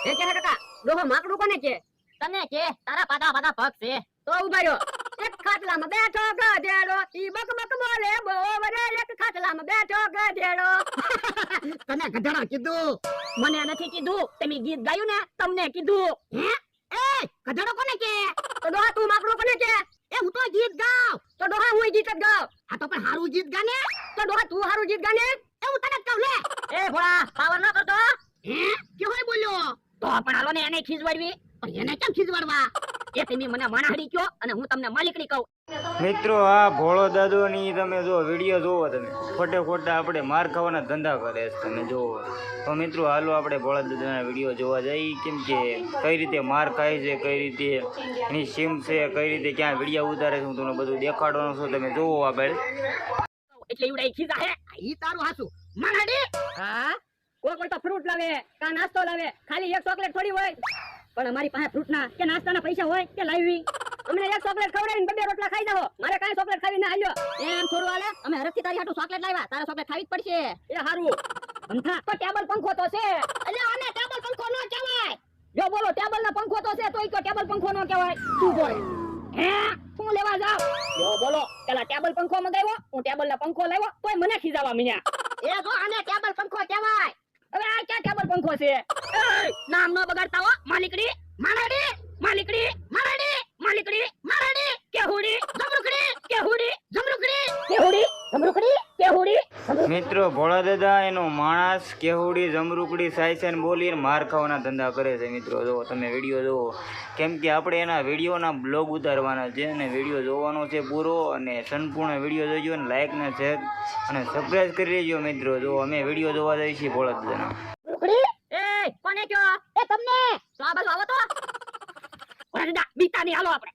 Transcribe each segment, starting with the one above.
એ કે કાકા ડોહો માકડું કોને કે? તને કે તારા પાડા પાડા પગ છે. તો ઉભા રહ્યો. એક ખાટલામાં બેઠો ગધેડો, ઈ બક બક બોલે બોવરે. એક ખાટલામાં બેઠો ગધેડો. તને ગધેડા કીધું? મને નથી કીધું, તમે ગીત ગાયું ને તમને કીધું. હે એ ગધેડો કોને કે? તો ડોહા તું માકડું કોને કે? એ હું તો ગીત ગાઉં. તો ડોહા હું ગીત જ ગાઉં. આ તો પણ હારું ગીત ગાને. તો ડોહા તું હારું ગીત ગાને. એ હું તને જ કહું લે. એ ભોળા પાવર ન કરતો. હે કેવો બોલ્યો? તો પણ હાલો ને એને ખીજવાડવી. પણ એને કેમ ખીજવાડવા? એ તમે મને માણાહડી કયો અને હું તમને માલિકડી કહું. મિત્રો આ ભોળો દાદો ની તમે જો વિડીયો જોવો તમે ખોટે ખોટા આપણે માર ખાવાના ધંધા કરે છે તમે જોવો. તો મિત્રો હાલો આપણે ભોળા દાદાના વિડીયો જોવા જઈએ કેમ કે કઈ રીતે માર ખાય છે, કઈ રીતે એની સીમ છે, કઈ રીતે ક્યાં વિડીયો ઉતારે છે હું તમને બધું દેખાડવાનું છું. તમે જોવો આગળ. એટલે ઈવડા ખીજા હે. ઈ તારું હાસુ મારાડી. હા કોઈ તો ફ્રૂટ લાવે કા નાસ્તો લાવે, ખાલી એક ચોકલેટ થોડી હોય. પણ અમારી પાસે ફ્રૂટના કે નાસ્તાના પૈસા હોય કે લાવી. અમને એક ચોકલેટ ખવડાવીને બે રોટલા ખાઈ જાઓ. મારે કાંઈ ચોકલેટ ખાવી ના હાલ્યો. એમ થોડું હાલે. અમે હરખથી તારી હાટુ ચોકલેટ લાવ્યા, તારે ચોકલેટ ખાવી જ પડશે. એ હારું. અમથા તો ટેબલ પંખો તો છે. એટલે આને ટેબલ પંખો નો કહેવાય. જો બોલો ટેબલ ના પંખો તો છે, તોય તો ટેબલ પંખો નો કહેવાય. તું બોલે હે હું લેવા જાવ? જો બોલો પેલા ટેબલ પંખો મંગાવ્યો, હું ટેબલ ના પંખો લાવ્યો, તોય મને ખીજાવા મીયા. એ જો આને ટેબલ પંખો કહેવાય. હવે આ ક્યાં ટેબલ પંખો છે? નામ ન બગાડતા હો. માલિકડી મારાડી માલિકડી મારાડી માલિકડી મારાડી કેહુડી જમરૂકડી કેહુડી જમરૂકડી કેહુડી જમરૂકડી કેહુડી. મિત્રો ભોળા દાદા એનો માણસ કેહુડી જમરૂકડી સાયસન બોલીને માર ખાવાના ધંધા કરે છે. મિત્રો જો તમે વિડીયો જોવો કેમ કે આપણે એના વિડીયોના બ્લોગ ઉતારવાના છે અને વિડીયો જોવાનો છે પૂરો. અને સંપૂર્ણ વિડીયો જોજો અને લાઈક ને શેર અને સબસ્ક્રાઈબ કરી લેજો. મિત્રો જો અમે વિડીયો જોવા જઈએ છીએ ભોળા દાદાના. એ કોને કયો? એ તમને તો આ બાજુ આવો તો. ઓલા દાદા બીતા ની હાલો આપણે.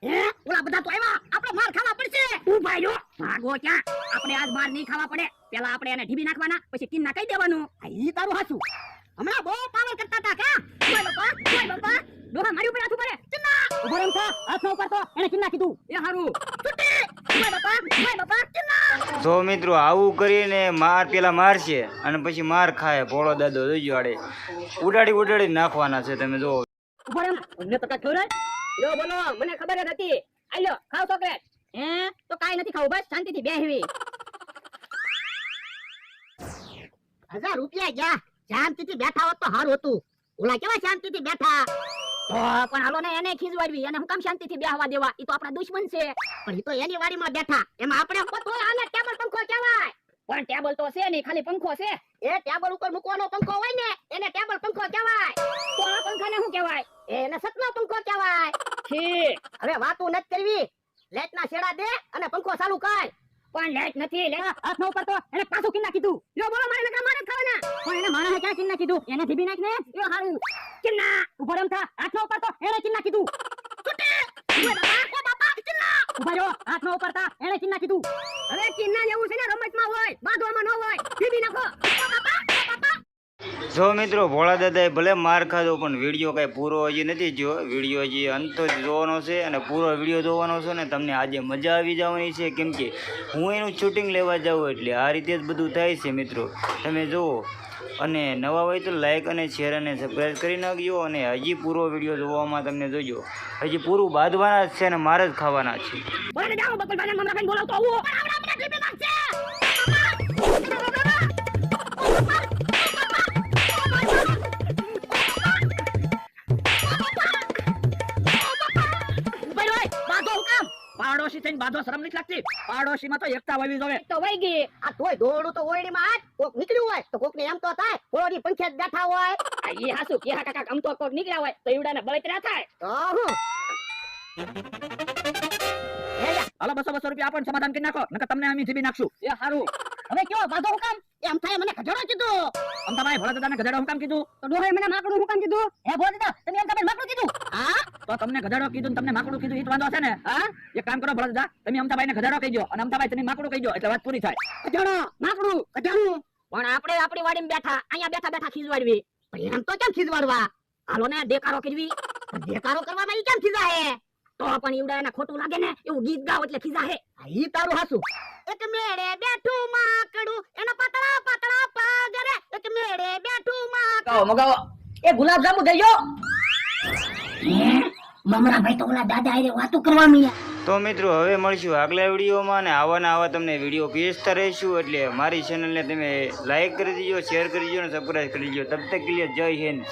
હે ઓલા બધા તો આવ્યા. આપણે માર ખાવા પડશે. ઉભા રહ્યો. ભાગો ક્યાં? આપણે આજ માર નહીં ખાવા પડે. પેલા આપણે એને ઢીબી નાખવાના, પછી કિન્ના કહી દેવાનું. ઈ તારું હાસુ. હમણાં બહુ પાવર કરતા હતા કા? ઓય બાપા ડોહા મારી ઉપર હાથ ઉપર. ઉભો રમ થા. હાથ નો ઉપાડતો. એને કિન્ના કીધું. એ હારું. ઓય બાપા કિન્ના. જો મિત્રો આવું કરીને પેલા મારશે અને પછી માર ખાય. ભોળો દાદો જોજો આડે ઉડાડી નાખવાના છે. તમે જો ઉભા રમ. અમને તો કાંઈ ખબર જ. જો બોલો મને ખબર જ હતી. આલ્યો ખાવ ચોકલેટ. હે તો કાંઈ નથી ખાવું, બસ શાંતિથી બેહવી. 1000 રૂપિયા ગયા. શાંતિથી બેઠા હોત તો સારું હતું. ઓલા કેવા શાંતિથી બેઠા. તો પણ હાલો ને એને ખીજવાડવી અને હું કામ શાંતિથી બેહવા દેવા? ઈ તો આપણા દુશ્મન છે. પણ ઈ તો એની વાડીમાં બેઠા. એમાં આપણે તો આને ટેબલ પંખો કહેવાય. પણ ટેબલ તો છે નહીં, ખાલી પંખો છે. એ ટેબલ ઉપર મૂકવાનો પંખો હોય ને એને ટેબલ પંખો કહેવાય. તો આ પંખાને શું કહેવાય? એને સતનો પંખો કહેવાય. ઠીક. હવે વાતું નથી કરવી. લાઈટ ના છેડા દે અને પંખો ચાલુ કર. પણ લાઈટ નથી. લે હાથ ન ઉપર તો એને પાછું કિન્ના કીધું. જો બોલો મારે નકર મારે જ ખાવાના. પણ એને માણસે ક્યાં કિન્ના કીધું? એને ધીબી નાખ ને. એ હારું. કિન્ના ઉભો રમ થા. હાથ ન ઉપર તો એને કિન્ના કીધું. ઉભા રહ્યો. હાથ ન ઉપર થા. એને કિન્ના કીધું. હવે કિન્ના જેવું છે ને રમતમાં હોય, બાંધવામાં ન હોય. ટીવી નાખો. જો મિત્રો ભોળા દાદાએ ભલે માર ખાધો પણ વિડીયો કાંઈ પૂરો હજી નથી જોયો. વિડીયો હજી અંત જ જોવાનો છે અને પૂરો વિડીયો જોવાનો છે ને તમને આજે મજા આવી જવાની છે કેમ કે હું એનું શૂટિંગ લેવા જાઉં એટલે આ રીતે જ બધું થાય છે. મિત્રો તમે જુઓ અને નવા હોય તો લાઈક અને શેર અને સબસ્ક્રાઈબ કરી નાખજો. અને હજી પૂરો વિડીયો જોવામાં તમને જોજો. હજી પૂરું બાંધવાના જ છે અને મારે જ ખાવાના છે. બોલે જાઓ બકલ બાજાર મમરા કઈ બોલાવતો આવો. આવડા ટીવી નાખશે. પાડોશી થઈને બાધો શરમ નથી લાગતી? પાડોશીમાં તો એકતા હોવી જોઈએ. તો વઈ ગઈ. આ તોય દોડું તો ઓયડીમાં હાથ કોક નીકળ્યું હોય તો કોક ને એમ તો થાય ઓડી પંખે જ બેઠા હોય. આ ઈ હાસુ કે હા કાકા આમ તો કોક નીકળ્યા હોય તો ઈવડાને બળતરા થાય. તો હું હાલો 200 રૂપિયા આપો સમાધાન કરી નાખો, નકર તમને અમે જીબી નાખશું. એ હારું. હવે કયો બાધો હું કામ? એમ થાય મને ગધેડો કીધું. અમતાભાઈ ભોળા દાદાને ગધેડો હું કામ કીધું? તો ડોહાએ મને માકડું હું કામ કીધું? હે ભોળા દાદા તમે અમતાભાઈ માકડું કીધું? હા તો તમને ગધેડો કીધું ને તમને માકડું કીધું ઈ જ વાંધો છે ને? હા એક કામ કરો ભોળા દાદા, તમે અમતાભાઈને ગધેડો કહીજો અને અમતાભાઈ તમે માકડું કહીજો એટલે વાત પૂરી થાય. ગધેડો માકડું ગધેડું. પણ આપણે આપણી વાડીમાં બેઠા અહીંયા બેઠા ખીજવાડવી. પણ એમ તો કેમ ખીજવાડવા? હાલો ને દેકારો કરવી. દેકારો કરવામાં ઈ કેમ ખીજાય? તો પણ ઈવડાને ખોટું લાગે ને એવું ગીત ગાવ એટલે ખીજાહે. ઈ તારું હાસુ. એક મેળે બેઠું માકડું એના પાતળા પાતળા પગ રે. એક મેળે મગાવો મગાવો. એ ગુલાબ જાંબુ દેજો. મમરા ભાઈ તો ઓલા દાદા હારે વાતો કરવા મીયા. તો મિત્રો હવે મળશું આગલા વિડીયોમાં અને આવા તમને વિડીયો ભેજતા રહીશું. એટલે મારી ચેનલને તમે લાઈક કરી દીજો, શેર કરી દીજો અને સબસ્ક્રાઈબ કરી દીજો. તબ તક કે લીએ જય હિન્દ.